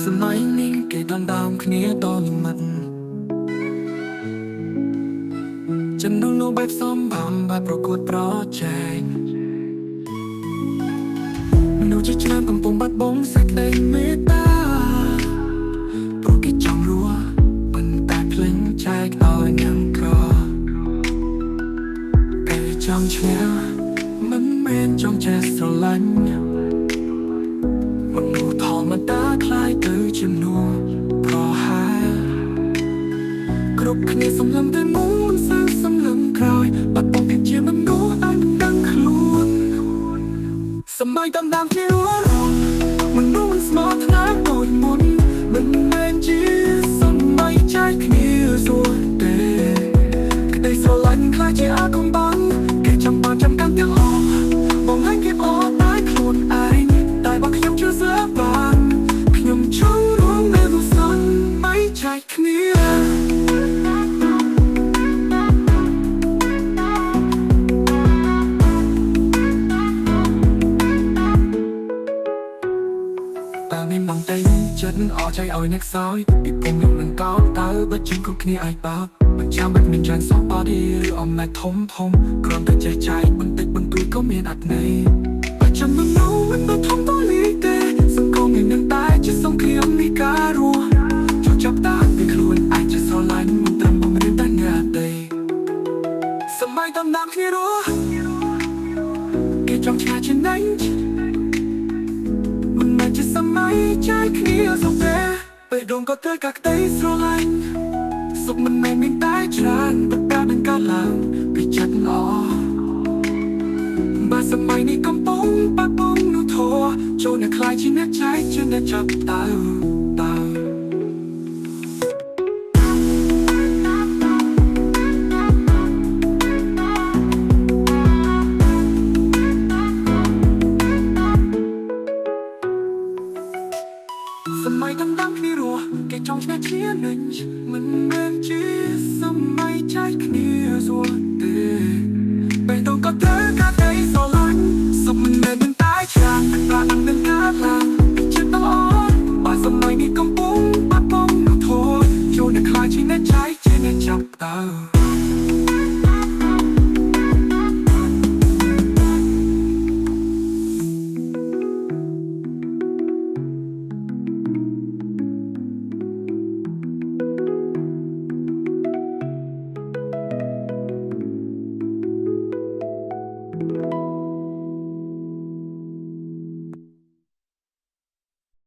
สมัยนี้เก่ดังดามគ្នាតមិនចំណងនៅបែបសំបំបែបប្រកួតប្រជែងមនុស្សជាច្រើនកំពុងបាត់បង់សេចក្តីមេត្តាព្រោះគេចង់រស់ប៉ុន្តែភ្លេចចែកឲ្យអ្នកក្រគេចង់ឈ្នះមិនមែនចង់ចេះស្រឡាញ់មនុស្សធម្មតាคล้ายទៅជំនួសប្រហែលគ្រប់គ្នាសំឡឹងតែមុនមិនសូវសំឡឹងក្រោយបាត់បង់ភាពជាមនុស្សអាចមិនដឹងខ្លួនសម័យតាមដានគ្នារងមនុស្សមិនស្មោះថ្នាក់ដូចមុនមិនមែនជាសម័យចែកគ្នាសួរទេក្តីស្រឡាញ់ខ្លាចជាអាកំបាំងគេចាំបាច់ចាំកាន់ទាំងអស់បងឲ្យគេអត់តែខ្លួនឯងតែបើខ្ញុំជឿស្លាប់បានខ្ញុំចង់រួមនៅក្នុងសម័យចែកគ្នាមានបងតែចិត្តអត់ใจឲ្យអ្នកសោយពីពុំខ្ញុំនឹងកោតតើបើជិះគ្រប់គ្នាអាចបើមិនចាំបាច់មានច្រើនសោះបោឌីឬអំណាចធំគ្រាន់តែចេះចែកបន្តិចបន្តួចក៏មានអត្ថន័យបើចាំមិននៅមិនទៅធំតលីទេសង្គមនឹងតែជាសង្គ្រាមនៃការរស់ចូលចាប់តាពីខ្លួនអាចจะស្រឡាញ់មិនត្រឹមបំរៀនតែងាទេសម័យតាមដានគ្នារស់គេចង់ឆ្ងាយជាណៃជាសម័យចែកគ្នាសុខទេពេលដងក៏ត្រូវកាក់ក្តីស្រឡាញ់សុខមិនមែនមានតែច្រើនប្រកាសនឹងកើតឡើងពីចិត្តល្អបើសម័យនេះកំពុងបាត់បង់នូវធម៌ចូលអ្នកខ្លាចជាអ្នកចែកជាអ្នកចាប់តើសម័យតាមដានគ្នារស់គេចង់ឆ្នះឈ្នះនឹងមិនមែនជាសម័យចែកគ្នាសួរទេពេលទៅក៏ត្រូវការតែស្រឡាញ់សុខមិនមែនមានតែច្រើនប្រាក់នឹងការឡើងចិត្តទាំងអស់បើសម័យនេះកំពុងបាត់បង់នូវធម៌ចូលអ្នកខ្លាចជាអ្នកចែកជាអ្នកចាប់តើ